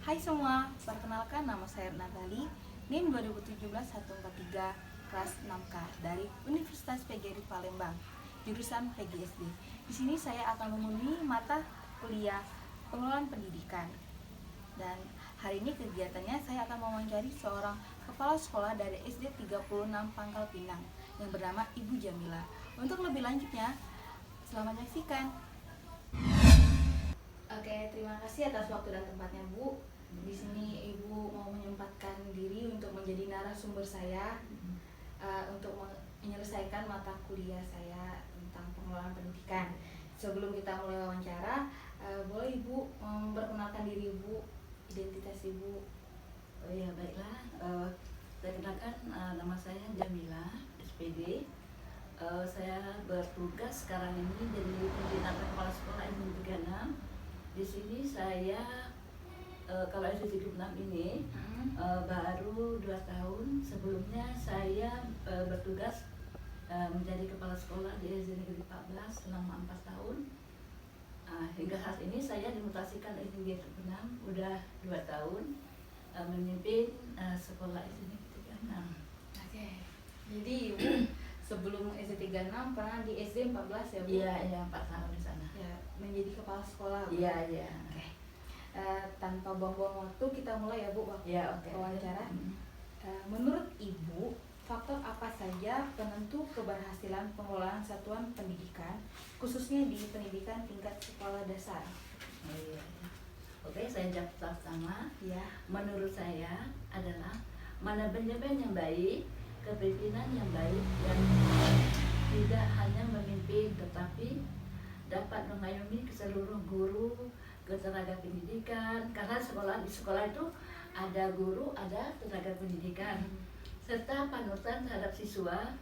Hai semua, perkenalkan nama saya Natali, NIM 2017-143, kelas 6K dari Universitas PGRI Palembang, jurusan PGSD. Di sini saya akan memenuhi mata kuliah pengelolaan pendidikan. Dan hari ini kegiatannya saya akan mewawancari seorang kepala sekolah dari SD 36 Pangkal Pinang yang bernama Ibu Jamila. Untuk lebih lanjutnya, selamat menyaksikan. Oke, terima kasih atas waktu dan tempatnya, Bu. Di sini Ibu mau menyempatkan diri untuk menjadi narasumber saya untuk menyelesaikan mata kuliah saya tentang pengelolaan pendidikan. Sebelum kita mulai wawancara, boleh Ibu memperkenalkan diri Ibu, identitas Ibu? Oh ya, baiklah. Saya kenalkan, nama saya Jamila, SPD. Saya bertugas sekarang ini jadi pembina kepala sekolah SD 36. Di sini saya kalau SD 36 ini baru 2 tahun. Sebelumnya saya bertugas menjadi kepala sekolah di SD Negeri 14 selama 4 tahun. Hingga saat ini saya dimutasikan SD 36, udah 2 tahun memimpin sekolah SD Negeri 36. Oke, jadi Ibu sebelum SD 36 pernah di SD 14 ya Bu? Iya, 4 tahun di sana. Ya, menjadi kepala sekolah Bu? Iya. Oke. Tanpa buang-buang waktu, kita mulai ya Bu Ya, oke. wawancara. Menurut Ibu, faktor apa saja penentu keberhasilan pengelolaan satuan pendidikan, khususnya di pendidikan tingkat sekolah dasar? Oh, iya. Oke, saya jawab pertama. Ya. Menurut saya adalah manajemen yang baik, kepemimpinan yang baik, yang tidak hanya memimpin tetapi dapat mengayomi seluruh guru, ke tenaga pendidikan, karena di sekolah itu ada guru, ada tenaga pendidikan, serta panutan terhadap siswa,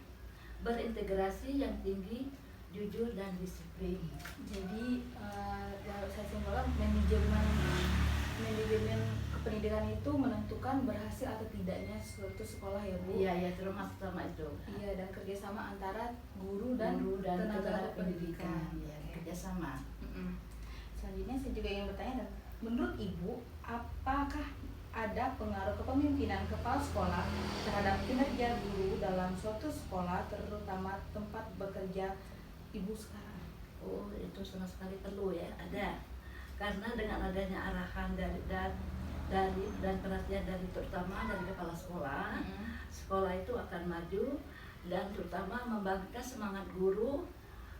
berintegrasi yang tinggi, jujur dan disiplin. Jadi saya simpulkan manajemen kependidikan itu menentukan berhasil atau tidaknya suatu sekolah ya Bu? Iya, termasuk sama itu. Iya, dan kerjasama antara guru dan tenaga pendidikan. Iya, kerjasama. Selanjutnya saya juga ingin bertanya, dan menurut Ibu, apakah ada pengaruh kepemimpinan kepala sekolah terhadap kinerja guru dalam suatu sekolah, terutama tempat bekerja Ibu sekarang? Oh, itu sama sekali perlu ya, ada. Karena dengan adanya arahan dari dan perhatian terutama dari kepala sekolah, sekolah itu akan maju dan terutama membangkitkan semangat guru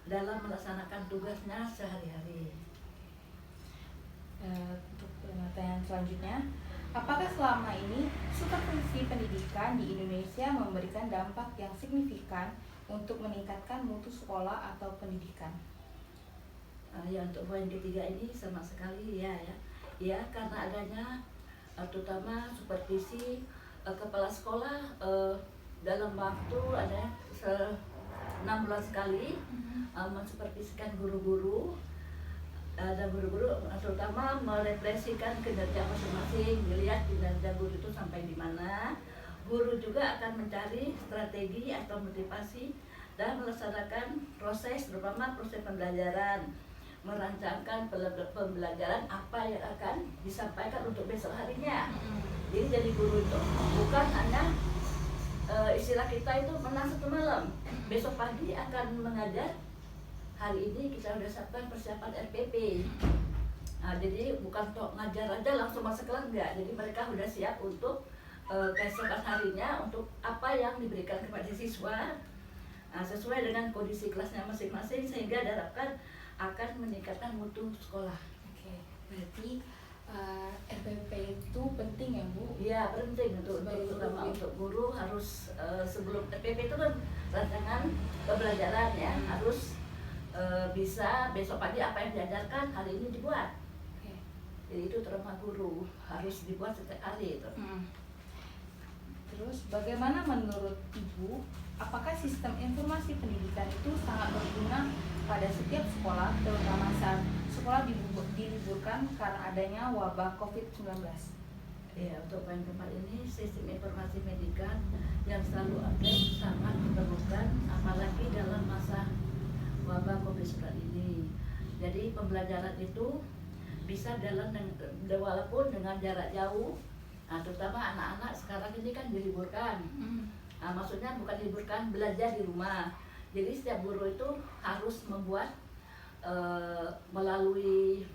dalam melaksanakan tugasnya sehari-hari. Untuk pertanyaan selanjutnya, apakah selama ini supervisi pendidikan di Indonesia memberikan dampak yang signifikan untuk meningkatkan mutu sekolah atau pendidikan? Ya, untuk poin ketiga ini sama sekali ya, karena adanya terutama supervisi kepala sekolah dalam waktu ada 6 bulan sekali mensupervisikan guru-guru. Ada guru-guru terutama merefleksikan kinerja masing-masing, melihat kinerja guru itu sampai di mana. Guru juga akan mencari strategi atau motivasi dan melaksanakan proses, terutama proses pembelajaran, merancangkan pembelajaran apa yang akan disampaikan untuk besok harinya. Jadi guru itu bukan hanya istilah kita itu menang satu malam, besok pagi akan mengajar. Hari ini kita sudah siapkan persiapan RPP. Jadi bukan tok ngajar aja langsung masuk kelas, enggak. Jadi mereka sudah siap untuk keesokan harinya untuk apa yang diberikan kepada siswa sesuai dengan kondisi kelasnya masing-masing, sehingga diharapkan akan meningkatkan mutu sekolah. Oke, berarti RPP itu penting ya Bu? Iya, penting terutama untuk guru harus sebelum RPP itu kan rancangan pembelajaran ya, harus bisa besok pagi apa yang diajarkan hari ini dibuat. Okay. Jadi itu terutama guru harus dibuat setiap hari itu. Terus bagaimana menurut Ibu, apakah sistem informasi pendidikan itu sangat berguna pada setiap sekolah, terutama saat sekolah diliburkan karena adanya wabah COVID-19? Ya, untuk poin keempat ini, sistem informasi pendidikan yang selalu update sangat diperlukan, apalagi dalam masa wabah COVID-19 ini. Jadi pembelajaran itu bisa jalan walaupun dengan jarak jauh. Nah, terutama anak-anak sekarang ini kan diliburkan. Nah, maksudnya bukan diliburkan, belajar di rumah. Jadi setiap guru itu harus membuat melalui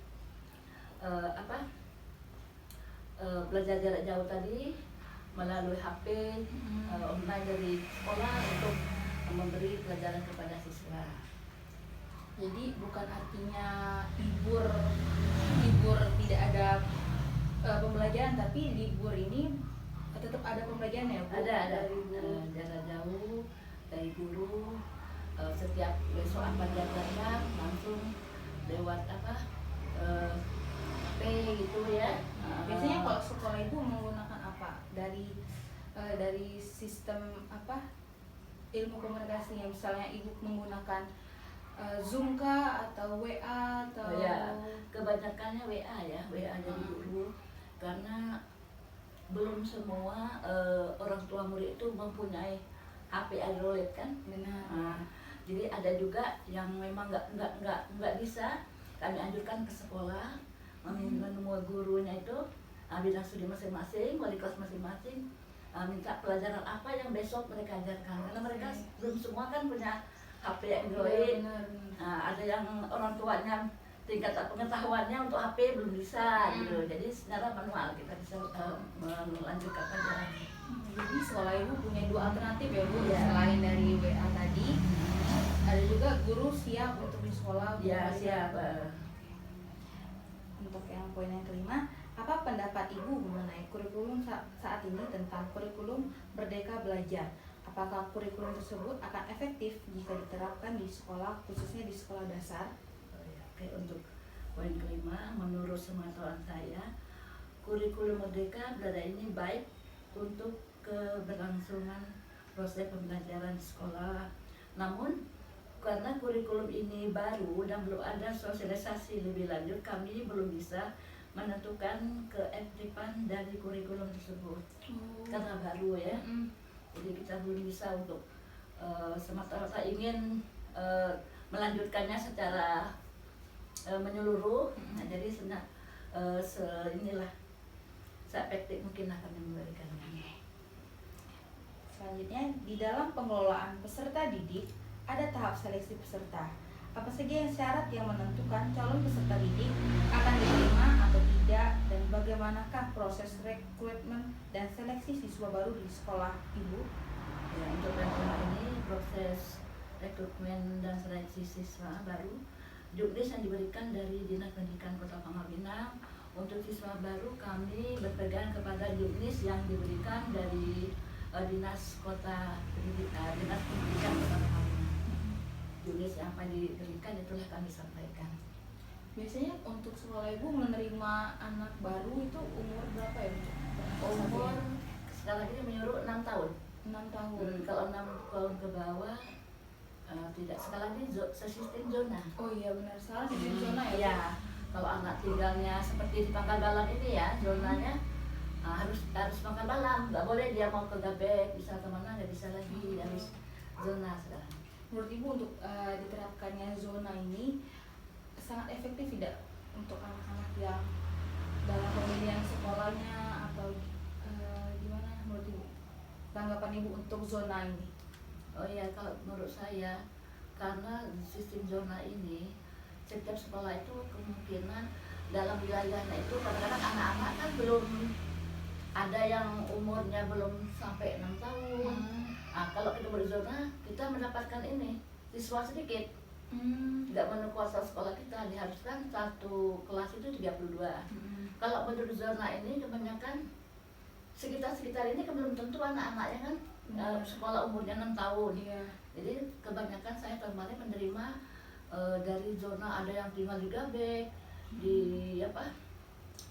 belajar jarak jauh tadi melalui HP online dari sekolah untuk memberi pelajaran kepada siswa. Jadi bukan artinya libur tidak ada pembelajaran, tapi libur ini tetap ada pembelajaran ya Bu? Ada Dari guru. jarak jauh dari guru. Setiap besok apa pelajaran langsung lewat HP gitu ya. Biasanya kalau sekolah Ibu menggunakan apa? Dari sistem ilmu komunikasinya, misalnya Ibu menggunakan Zoom kah atau WA atau ya, kebanyakannya WA ya, WA dari guru, karena belum semua orang tua murid itu mempunyai HP Android kan. benar. Jadi ada juga yang memang nggak bisa, kami anjurkan ke sekolah menemui gurunya itu, bidang studi masing-masing, wali kelas masing-masing, minta pelajaran apa yang besok mereka ajarkan, karena mereka belum semua kan punya HP Android. Benar. Ada yang orang tuanya tingkat pengetahuannya untuk HP belum bisa gitu, jadi secara manual kita bisa melanjutkan pelajaran. Jadi sekolah Ibu punya dua alternatif ya Bu, Iya. selain dari WA tadi, ada juga guru siap untuk di sekolah. Ya siap. Untuk yang poin yang kelima, apa pendapat Ibu mengenai kurikulum saat ini tentang kurikulum Merdeka Belajar? Apakah kurikulum tersebut akan efektif jika diterapkan di sekolah, khususnya di sekolah dasar? Oke, untuk poin kelima, menurut pengetahuan saya, kurikulum Merdeka Belajar ini baik untuk keberlangsungan proses pembelajaran di sekolah. Namun, karena kurikulum ini baru dan belum ada sosialisasi lebih lanjut, kami belum bisa menentukan keefektifan dari kurikulum tersebut. Karena baru ya. Jadi kita belum bisa untuk semata-mata ingin melanjutkannya secara menyeluruh. Nah, jadi inilah seefektif mungkin akan memberikannya. Selanjutnya, di dalam pengelolaan peserta didik ada tahap seleksi peserta. Apa saja yang syarat yang menentukan calon peserta didik akan diterima atau tidak, dan bagaimanakah proses rekrutmen dan seleksi siswa baru di sekolah Ibu? Ya, untuk yang ini proses rekrutmen dan seleksi siswa baru, juknis yang diberikan dari Dinas Pendidikan Kota Pangkal Pinang. Untuk siswa baru kami berpegang kepada juknis yang diberikan dari Dinas Pendidikan Kota Pangkal Pinang. Juknis yang apa diberikan itulah kami sampaikan. Biasanya untuk sekolah Ibu menerima anak baru itu umur berapa ya Bu? Umur sekarang ini menyuruh 6 tahun. 6 tahun. Kalau 6 tahun ke bawah tidak, sekarang ini sistem zona. Oh iya benar, salah sistem zona ya. Iya. Kalau anak tinggalnya seperti di Pangkal Balam ini ya, zonanya harus Pangkal Balam, nggak boleh dia mau ke Gabek, bisa kemana nggak bisa lagi, harus zona sekarang. Menurut Ibu untuk diterapkannya zona ini sangat efektif tidak untuk anak-anak yang dalam pemilihan sekolahnya atau gimana menurut Ibu? Tanggapan Ibu untuk zona ini? Oh iya, kalau menurut saya, karena sistem zona ini setiap sekolah itu kemungkinan dalam wilayahnya itu kadang-kadang anak-anak kan belum ada yang umurnya belum sampai 6 tahun. Kalau kita berzona, kita mendapatkan ini siswa sedikit. Tidak menekuasa sekolah kita, diharuskan satu kelas itu 32. Kalau menurut zona ini kebanyakan sekitar ini kan belum tentu anak-anaknya kan sekolah umurnya 6 tahun. Iya. Jadi kebanyakan saya kemarin menerima dari zona, ada yang tinggal di Gabek, di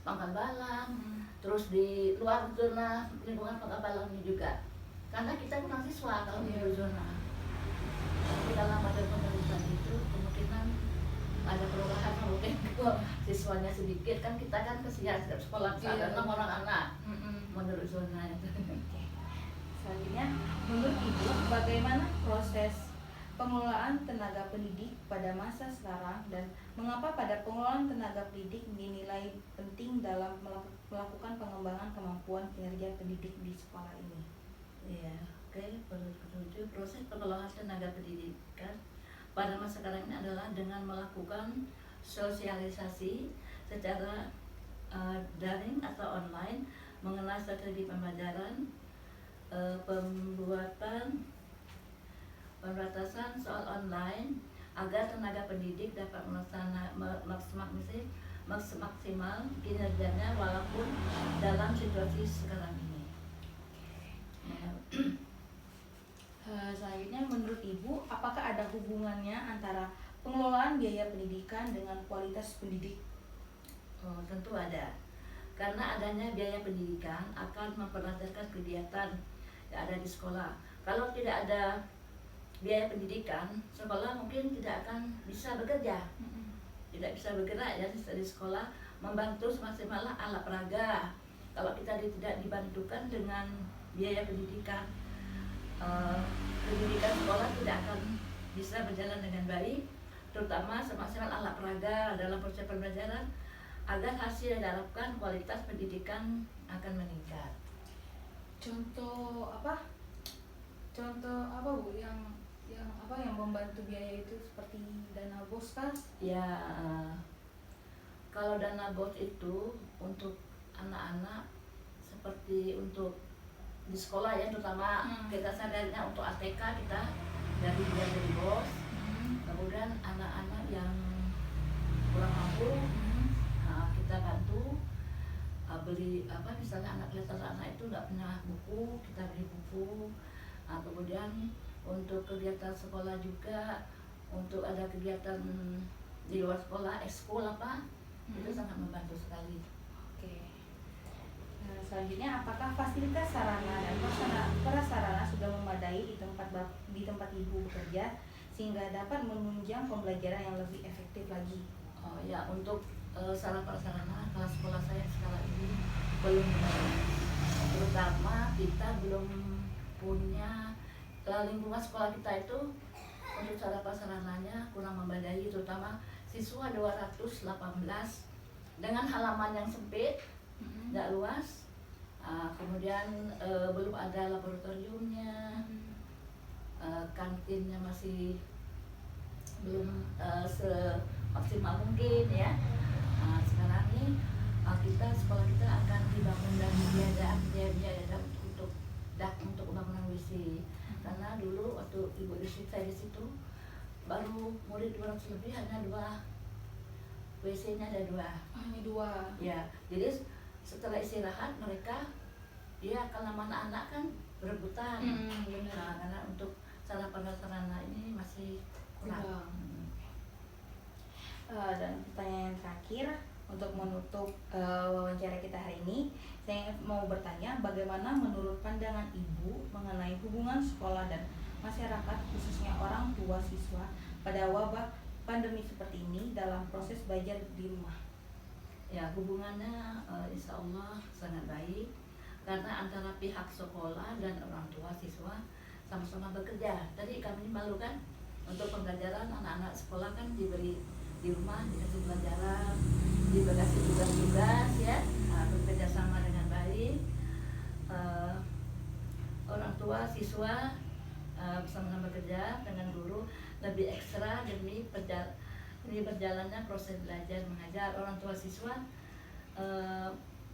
Pangkal Balam, terus di luar zona lingkungan Pangkal Balam ini juga. Karena kita kurang siswa kalau di zona. Tapi dalam ada pemerintahan itu kemungkinan ada perubahan, mungkin kalau siswanya sedikit kan kita kan kesian setiap sekolah ada 6 orang anak menurut zona itu. Selanjutnya, menurut Ibu bagaimana proses pengelolaan tenaga pendidik pada masa sekarang dan mengapa pada pengelolaan tenaga pendidik dinilai penting dalam melakukan pengembangan kemampuan kinerja pendidik di sekolah ini. Iya, oke. Menuju proses pengelolaan tenaga pendidikan pada masa sekarang ini adalah dengan melakukan sosialisasi secara daring atau online mengenai strategi pembelajaran, pembatasan soal online agar tenaga pendidik dapat maksimal kinerjanya walaupun dalam situasi sekarang ini. Selanjutnya, menurut Ibu, apakah ada hubungannya antara pengelolaan biaya pendidikan dengan kualitas pendidik? Oh, tentu ada. Karena adanya biaya pendidikan akan memperlancarkan kegiatan yang ada di sekolah. Kalau tidak ada biaya pendidikan, sekolah mungkin tidak akan bisa bekerja, tidak bisa bergerak ya di sekolah, membantu semaksimal alat peraga. Kalau kita tidak dibantukan dengan biaya pendidikan, pendidikan sekolah tidak akan bisa berjalan dengan baik, terutama semaksimal alat peraga dalam proses pembelajaran, agar hasil yang diharapkan kualitas pendidikan akan meningkat. Contoh apa Bu yang membantu biaya itu seperti dana BOS kah? Ya, kalau dana BOS itu untuk anak-anak seperti untuk di sekolah ya, terutama kita sadarnya untuk ATK kita dari BOS. Kemudian anak-anak yang kurang mampu, kita bantu beli misalnya anak kelas anak itu nggak punya buku, kita beli buku. Kemudian untuk kegiatan sekolah juga, untuk ada kegiatan di luar sekolah, ekskul itu sangat membantu sekali. Oke. Nah, selanjutnya, apakah fasilitas sarana dan prasarana sudah memadai di tempat Ibu bekerja sehingga dapat menunjang pembelajaran yang lebih efektif lagi? Oh ya, untuk sarana prasarana kelas sekolah saya sekarang ini belum, terutama kita belum punya lingkungan sekolah kita itu untuk sarana prasarananya kurang memadai, terutama siswa 218 dengan halaman yang sempit, tidak luas. Kemudian belum ada laboratoriumnya, kantinnya masih belum semaksimal mungkin ya. Sekarang ini sekolah kita akan dibangun dan biaya untuk pembangunan WC. Karena dulu waktu Ibu saya di situ baru murid 200 lebih, hanya 2 WC-nya ada 2. Hanya 2. Ya, jadi setelah istirahat mereka kalau anak-anak kan berebutan. Karena untuk sarana ini masih kurang. Dan pertanyaan terakhir untuk menutup wawancara kita hari ini, saya mau bertanya bagaimana menurut pandangan Ibu mengenai hubungan sekolah dan masyarakat, khususnya orang tua siswa pada wabah pandemi seperti ini dalam proses belajar di rumah? Ya, hubungannya insya Allah sangat baik karena antara pihak sekolah dan orang tua siswa sama-sama bekerja. Tadi kami malu kan untuk pembelajaran anak-anak sekolah kan diberi di rumah, dikasih pelajaran, dikasih tugas-tugas ya, bekerja sama dengan baik. Orang tua siswa bersama-sama bekerja dengan guru lebih ekstra demi berjalannya proses belajar mengajar. Orang tua siswa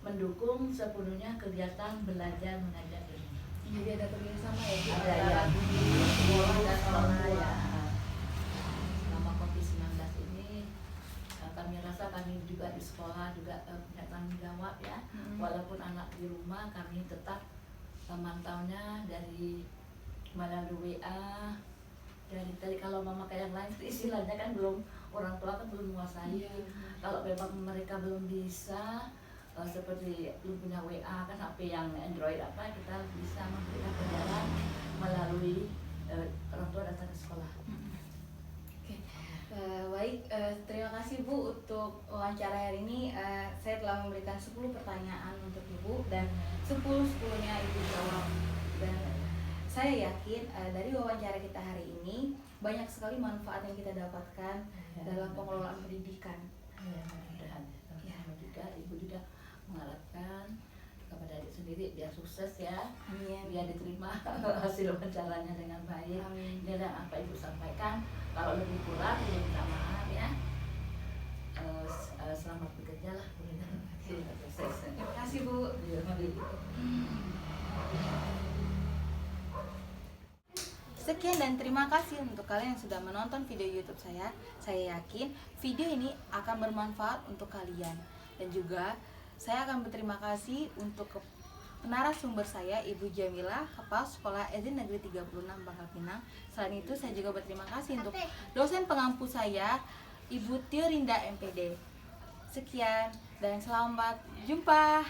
mendukung sepenuhnya kegiatan belajar mengajar ini. Jadi ada kerjasama ya Bu? Ada ya, sekolah dan orang tua. Selama COVID-19 ini kami rasa kami juga di sekolah juga punya tanggung jawab ya. Walaupun anak di rumah, kami tetap memantaunya melalui WA. Dari kalau mama kayak yang lain istilahnya kan belum, orang tua kan belum menguasai. Kalau memang mereka belum bisa seperti belum punya WA kan, HP yang Android kita bisa memberikan pelajaran melalui orang tua datang ke sekolah. Baik, terima kasih Bu untuk wawancara hari ini. Saya telah memberikan 10 pertanyaan untuk Ibu dan 10-10-nya Ibu jawab. Dan Saya yakin dari wawancara kita hari ini banyak sekali manfaat yang kita dapatkan dalam pengelolaan pendidikan. Ya, mudah-mudahan ya. Sama juga Ibu juga mengharapkan kepada adik sendiri biar sukses ya, Amin. biar diterima hasil wawancaranya dengan baik. Amin. Ini adalah apa Ibu sampaikan. Kalau lebih kurang Ibu minta maaf ya. Selamat bekerja lah. Sukses. Terima kasih Bu. Ya, mari. Sekian dan terima kasih untuk kalian yang sudah menonton video YouTube saya. Saya yakin video ini akan bermanfaat untuk kalian. Dan juga saya akan berterima kasih untuk narasumber saya, Ibu Jamila, Kepala Sekolah SD Negeri 36 Pangkal Pinang. Selain itu saya juga berterima kasih untuk dosen pengampu saya, Ibu Tio Rinda MPD. Sekian dan selamat jumpa.